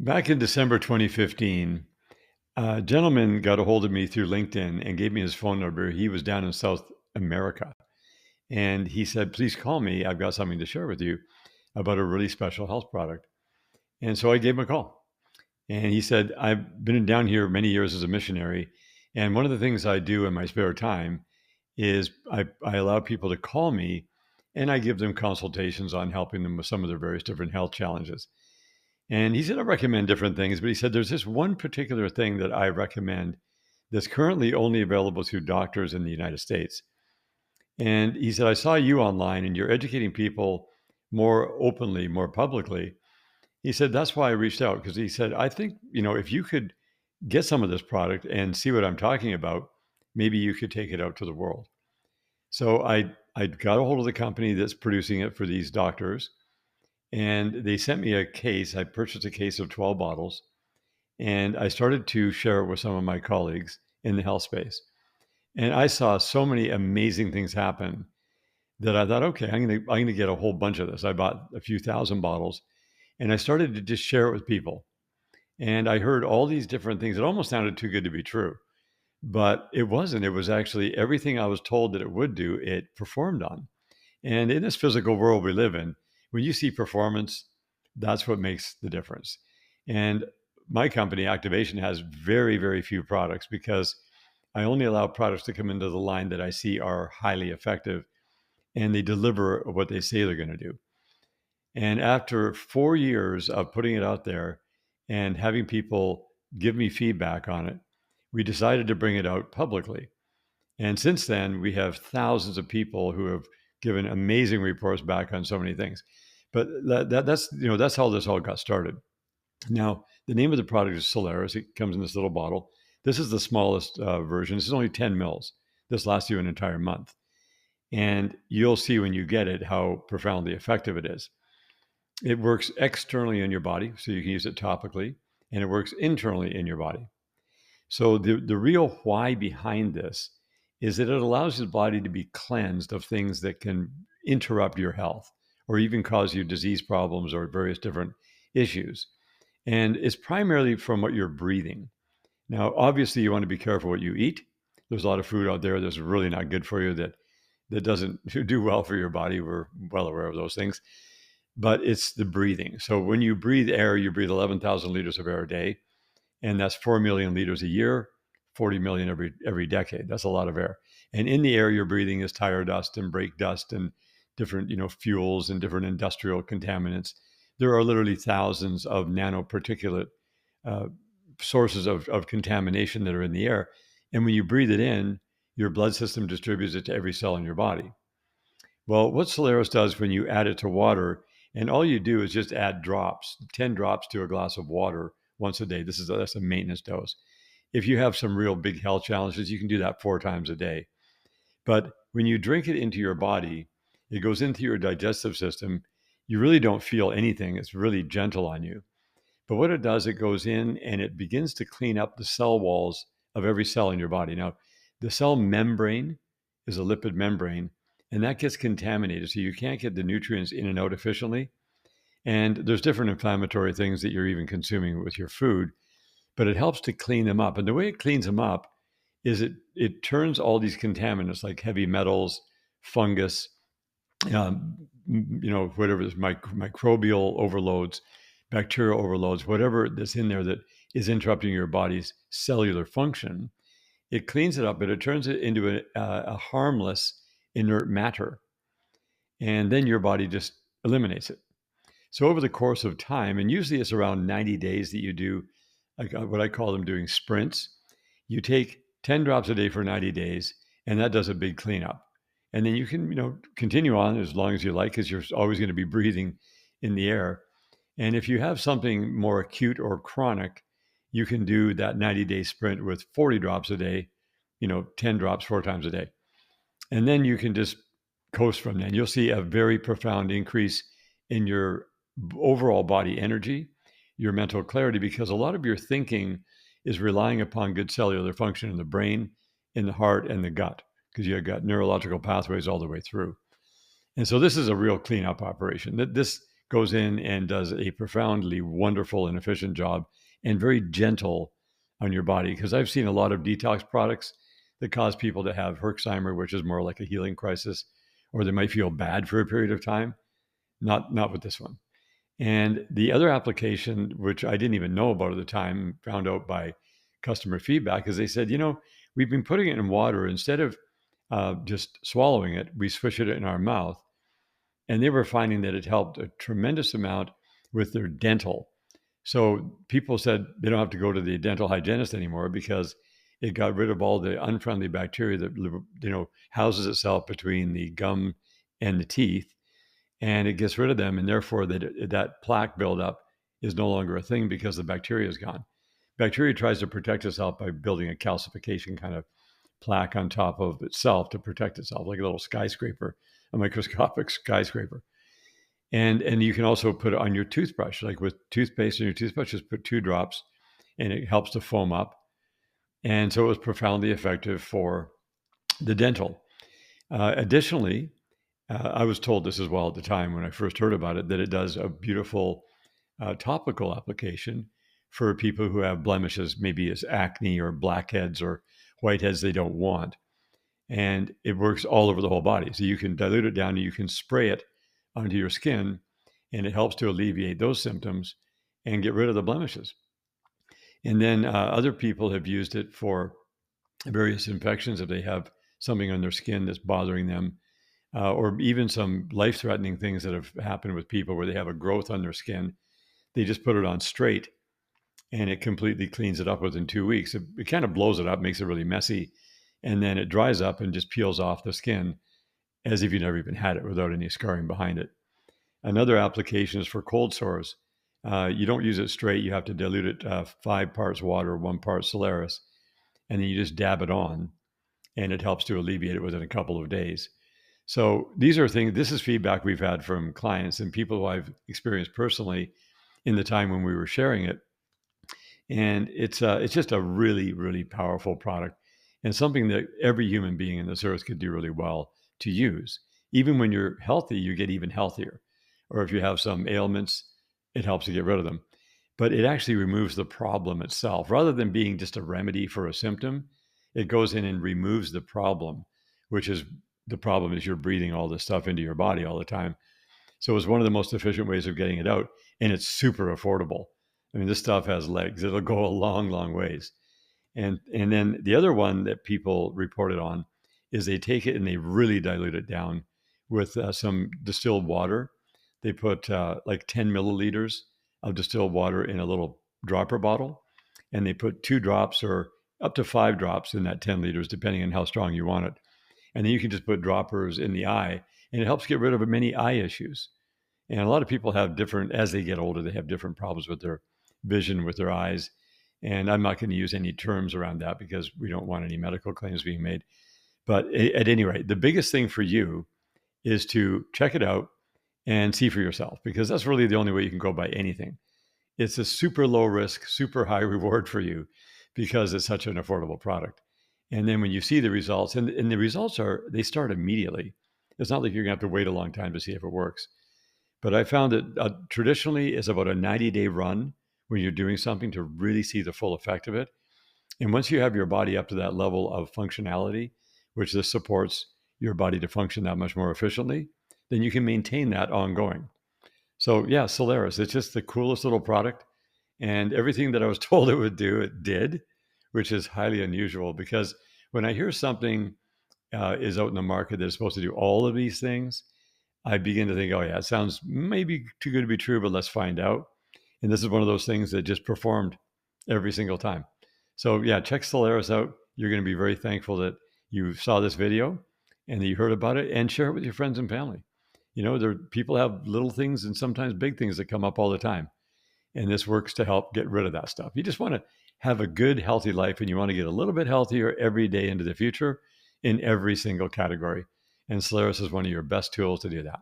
Back in December 2015, a gentleman got a hold of me through LinkedIn and gave me his phone number. He was down in South America. And he said, please call me. I've got something to share with you about a really special health product. And so I gave him a call. And he said, I've been down here many years as a missionary. And one of the things I do in my spare time is I allow people to call me and I give them consultations on helping them with some of their various different health challenges. And he said, I recommend different things, but he said, there's this one particular thing that I recommend that's currently only available to doctors in the United States. And he said, I saw you online and you're educating people more openly, more publicly. He said, that's why I reached out because he said, I think, if you could get some of this product and see what I'm talking about, maybe you could take it out to the world. So I got a hold of the company that's producing it for these doctors and they sent me a case. I purchased a case of 12 bottles and I started to share it with some of my colleagues in the health space. And I saw so many amazing things happen that I thought, okay, I'm gonna get a whole bunch of this. I bought a few thousand bottles and I started to just share it with people. And I heard all these different things. It almost sounded too good to be true, but it wasn't. It was actually everything I was told that it would do, it performed on. And in this physical world we live in, when you see performance, that's what makes the difference. And my company, Activation, has very, very few products because I only allow products to come into the line that I see are highly effective and they deliver what they say they're going to do. And after 4 years of putting it out there and having people give me feedback on it, we decided to bring it out publicly. And since then, we have thousands of people who have given amazing reports back on so many things. But that's how this all got started. Now, the name of the product is Solaris. It comes in this little bottle. This is the smallest version. This is only 10 mils. This lasts you an entire month. And you'll see when you get it how profoundly effective it is. It works externally in your body, so you can use it topically, and it works internally in your body. So the real why behind this is that it allows the body to be cleansed of things that can interrupt your health or even cause you disease problems or various different issues. And it's primarily from what you're breathing. Now, obviously, you want to be careful what you eat. There's a lot of food out there that's really not good for you that doesn't do well for your body. We're well aware of those things. But it's the breathing. So when you breathe air, you breathe 11,000 liters of air a day, and that's 4 million liters a year, 40 million every decade. That's a lot of air. And in the air you're breathing is tire dust and brake dust and different, fuels and different industrial contaminants. There are literally thousands of nanoparticulate uh, sources of contamination that are in the air. And when you breathe it in, your blood system distributes it to every cell in your body. Well, what Solaris does when you add it to water, and all you do is just add drops, 10 drops to a glass of water once a day. That's a maintenance dose. If you have some real big health challenges, you can do that 4 times a day. But when you drink it into your body, it goes into your digestive system. You really don't feel anything. It's really gentle on you. But what it does, it goes in and it begins to clean up the cell walls of every cell in your body. Now, the cell membrane is a lipid membrane, and that gets contaminated. So you can't get the nutrients in and out efficiently. And there's different inflammatory things that you're even consuming with your food, but it helps to clean them up. And the way it cleans them up is it turns all these contaminants like heavy metals, fungus, whatever is microbial overloads, bacterial overloads, whatever that's in there that is interrupting your body's cellular function. It cleans it up, but it turns it into a harmless inert matter. And then your body just eliminates it. So over the course of time, and usually it's around 90 days that you do like what I call them doing sprints. You take 10 drops a day for 90 days, and that does a big cleanup. And then you can, continue on as long as you like, because you're always going to be breathing in the air. And if you have something more acute or chronic, you can do that 90-day sprint with 40 drops a day, 10 drops 4 times a day. And then you can just coast from that. You'll see a very profound increase in your overall body energy, your mental clarity, because a lot of your thinking is relying upon good cellular function in the brain, in the heart, and the gut, because you've got neurological pathways all the way through. And so this is a real cleanup operation. This goes in and does a profoundly wonderful and efficient job and very gentle on your body. Because I've seen a lot of detox products that cause people to have Herxheimer, which is more like a healing crisis, or they might feel bad for a period of time. Not with this one. And the other application, which I didn't even know about at the time, found out by customer feedback, is they said, we've been putting it in water. Instead of just swallowing it, we swish it in our mouth. And they were finding that it helped a tremendous amount with their dental. So people said they don't have to go to the dental hygienist anymore because it got rid of all the unfriendly bacteria that houses itself between the gum and the teeth, and it gets rid of them, and therefore that plaque buildup is no longer a thing because the bacteria is gone. Bacteria tries to protect itself by building a calcification kind of plaque on top of itself to protect itself, like a little skyscraper, a microscopic skyscraper. And you can also put it on your toothbrush, like with toothpaste in your toothbrush, just put 2 drops, and it helps to foam up. And so it was profoundly effective for the dental. Additionally, I was told this as well at the time when I first heard about it, that it does a beautiful topical application for people who have blemishes, maybe it's acne or blackheads or whiteheads they don't want. And it works all over the whole body. So you can dilute it down and you can spray it onto your skin, and it helps to alleviate those symptoms and get rid of the blemishes. And then other people have used it for various infections if they have something on their skin that's bothering them, or even some life-threatening things that have happened with people where they have a growth on their skin. They just put it on straight, and it completely cleans it up within 2 weeks. It kind of blows it up, makes it really messy, and then it dries up and just peels off the skin as if you never even had it without any scarring behind it. Another application is for cold sores. You don't use it straight. You have to dilute it 5 parts water, 1 part Solaris, and then you just dab it on, and it helps to alleviate it within a couple of days. So these are things, this is feedback we've had from clients and people who I've experienced personally in the time when we were sharing it. And it's just a really, really powerful product and something that every human being in this earth could do really well to use. Even when you're healthy, you get even healthier. Or if you have some ailments, it helps to get rid of them. But it actually removes the problem itself. Rather than being just a remedy for a symptom, it goes in and removes the problem, which is the problem is you're breathing all this stuff into your body all the time. So it's one of the most efficient ways of getting it out. And it's super affordable. I mean, this stuff has legs. It'll go a long, long ways. And then the other one that people reported on is they take it and they really dilute it down with some distilled water. They put like 10 milliliters of distilled water in a little dropper bottle, and they put 2 drops or up to 5 drops in that 10 liters, depending on how strong you want it. And then you can just put droppers in the eye, and it helps get rid of many eye issues. And a lot of people have different, as they get older, they have different problems with their vision, with their eyes. And I'm not going to use any terms around that because we don't want any medical claims being made. But at any rate, the biggest thing for you is to check it out and see for yourself, because that's really the only way you can go by anything. It's a super low risk, super high reward for you because it's such an affordable product. And then when you see the results, and the results they start immediately. It's not like you're going to have to wait a long time to see if it works. But I found that traditionally it's about a 90-day run when you're doing something to really see the full effect of it. And once you have your body up to that level of functionality, which this supports your body to function that much more efficiently, then you can maintain that ongoing. So yeah, Solaris, it's just the coolest little product. And everything that I was told it would do, it did, which is highly unusual because when I hear something is out in the market that is supposed to do all of these things, I begin to think, oh yeah, it sounds maybe too good to be true, but let's find out. And this is one of those things that just performed every single time. So yeah, check Solaris out. You're going to be very thankful that you saw this video and that you heard about it, and share it with your friends and family. People have little things and sometimes big things that come up all the time. And this works to help get rid of that stuff. You just want to have a good, healthy life, and you want to get a little bit healthier every day into the future in every single category. And Solaris is one of your best tools to do that.